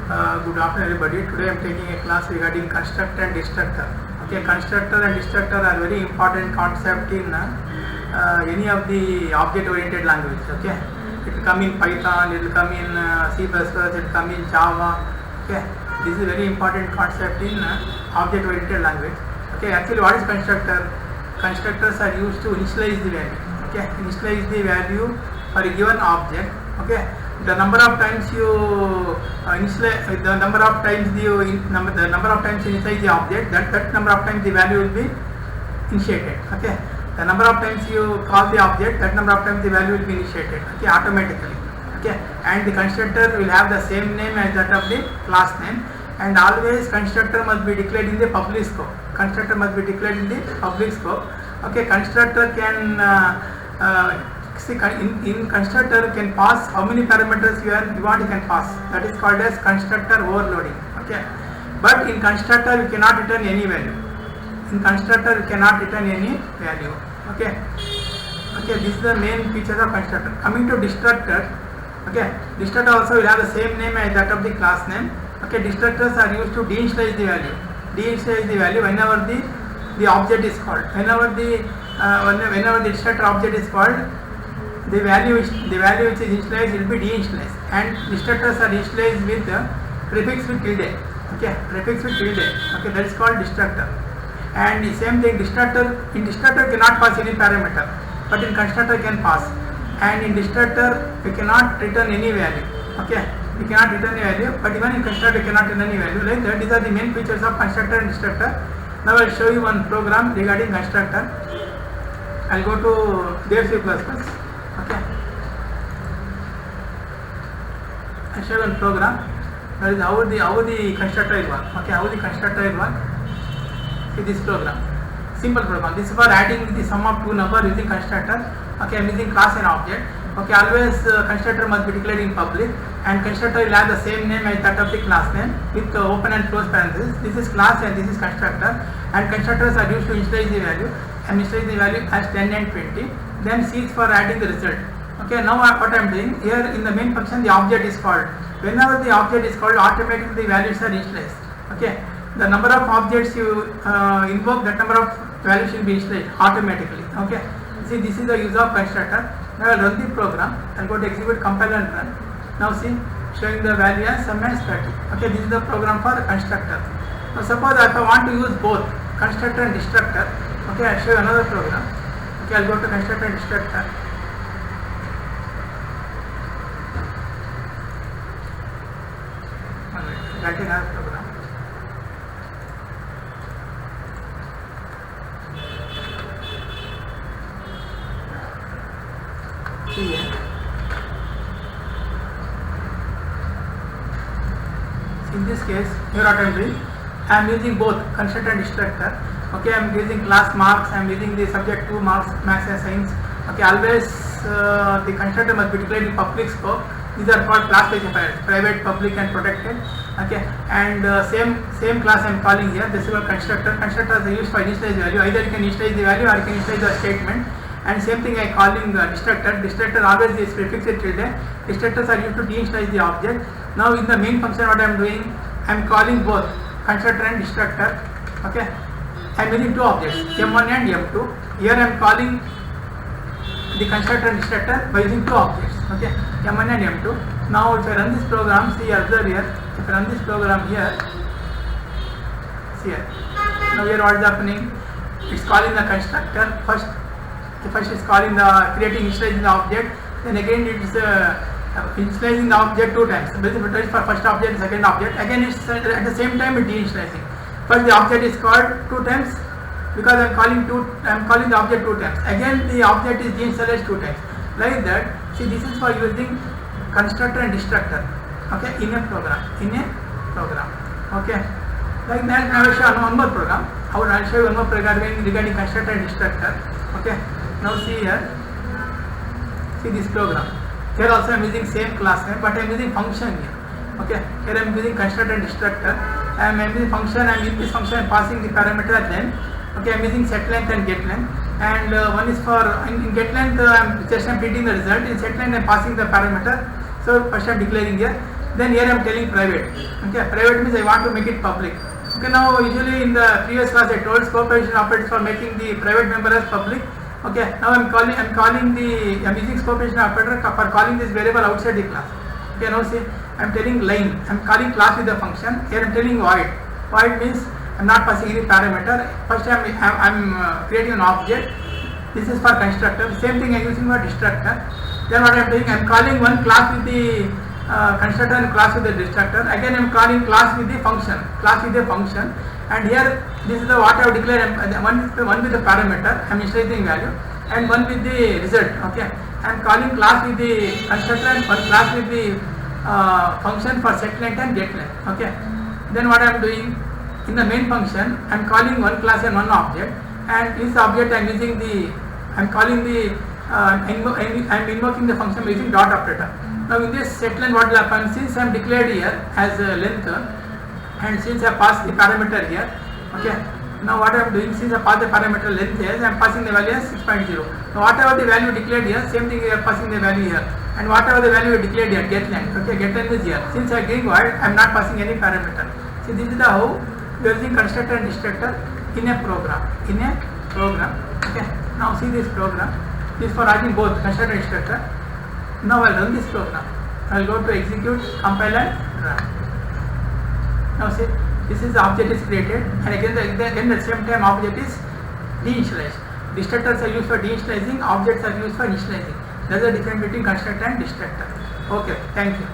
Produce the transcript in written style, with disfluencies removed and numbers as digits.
Good afternoon everybody. Today I am taking a class regarding constructor and destructor. Okay, constructor and destructor are very important concept in any of the object oriented language. Okay, it will come in Python, it will come in C++, it will come in Java. Okay, this is a very important concept in object oriented language. Okay, actually what is constructor? Constructors are used to initialize the value. Okay, initialize the value for a given object. Okay, the number of times you initialize, the number of times you initialize the object, that number of times the value will be initiated. Okay, the number of times you call the object, that number of times the value will be initiated. Okay, automatically. Okay, and the constructor will have the same name as that of the class name, and always constructor must be declared in the public scope. Constructor must be declared in the public scope. Okay, constructor can in constructor can pass how many parameters you want, you can pass. That is called as constructor overloading. Okay, but in constructor you cannot return any value. In constructor you cannot return any value. Okay, this is the main features of constructor. Coming to destructor. Okay, destructor also will have the same name as that of the class name. Okay, destructors are used to deinitialize the value. Deinitialize the value whenever the object is called. Whenever the destructor object is called, the value which is initialized will be deinitialized, and destructors are initialized with prefix with tilde. Okay, prefix with tilde. Okay, that is called destructor. And the same thing, destructor cannot pass any parameter, but in constructor can pass. And in destructor we cannot return any value. Okay, we cannot return any value, but even in constructor we cannot return any value. Like that, these are the main features of constructor and destructor. Now I will show you one program regarding constructor. I will go to their C++. Okay, I show you one program. That is how the constructor will work. Okay, how the constructor will work. See this program, simple program. This is for adding the sum of two numbers using constructor. Okay, I am using class and object. Okay, always constructor must be declared in public, and constructor will have the same name as that of the class name with open and close parentheses. This is class and this is constructor, and constructors are used to initialize the value, and initialize the value as 10 and 20. Then C is for adding the result. Okay, now what I am doing here, in the main function the object is called. Whenever the object is called, automatically the values are initialized. Okay, the number of objects you invoke, that number of values will be initialized automatically. Okay, see, this is the use of constructor. Now I will run the program. I will go to execute, compile and run. Now see, showing the value as sum as 30. Okay, this is the program for constructor. Now suppose if I want to use both constructor and destructor. Okay, I will show you another program. Okay, I will go to constructor and destructor. Writing another program. See here. In this case, here what I am doing, I am using both constructor and destructor. Okay, I am using class marks, I am using the subject 2 marks, maths and science. Okay, always the constructor must be declared in public scope. These are called class specifiers, private, public and protected. Okay, and same class I am calling here. This is called constructor. Constructors are used for initialize value. Either you can initialize the value or you can initialize the statement. And same thing I am calling destructor. Destructor always is prefixed with tilde. Destructors are used to deinitialize the object. Now in the main function what I am doing, I am calling both constructor and destructor. Okay, I am using two objects, M1 and M2. Here I am calling the constructor and destructor by using two objects. Okay, M1 and M2. Now if I run this program, see, observe here. If I run this program here, see here. Now here what is happening? It's calling the constructor first. First is calling the creating initializing the object. Then again it is initializing the object two times. Basically it is for first object, second object. Again it's at the same time it deinitializing. First the object is called two times because I am calling the object two times. Again the object is deinitialized two times. Like that. See, this is for using constructor and destructor. Okay, in a program. Okay, like that I will show one more program. I will show you one more program regarding constructor and destructor. Okay, now see here. See this program. Here also I am using same class name, but I am using function here. Okay, here I am using constructor and destructor. I am using function, and in this function I am passing the parameter length. Okay, I am using set length and get length. And one is for in get length I am printing the result. In set length I am passing the parameter. So first I am declaring here. Then here I am telling private. Okay, private means I want to make it public. Okay, now usually in the previous class I told scope partition operators for making the private member as public. Okay, now I'm using scope partition operator for calling this variable outside the class. Okay, now see, I'm telling line. I'm calling class with the function. Here I'm telling void. Void means I'm not passing any parameter. First I'm creating an object. This is for constructor. Same thing I'm using for destructor. Then what I'm doing, I'm calling one class with the constructor and class with the destructor. Again I'm calling class with the function. Class with the function. And here this is the what I have declared. One with the parameter. I'm initializing value, and one with the result. Okay. I'm calling class with the constructor and one class with the function for set length and get length. Okay. Then what I'm doing, in the main function I'm calling one class and one object, and this object I'm using I'm invoking the function using dot operator. Now in this set length what will happen, since I'm declared here as a length, and since I passed the parameter here, okay, now what I am doing, since I passed the parameter length here, I am passing the value as 6.0. Now whatever the value declared here, same thing we are passing the value here, and whatever the value declared here, get length. Okay, get length is here. Since I am giving void, I am not passing any parameter. See, this is the how we are using constructor and destructor in a program. Okay, now see this program. This is for writing both constructor and destructor. Now I'll run this program. I'll go to execute, compile and run. Now see, this is the object is created, and again at the same time object is deinitialized. Destructors are used for deinitializing, objects are used for initializing. That's the difference between constructor and destructor. Okay, thank you.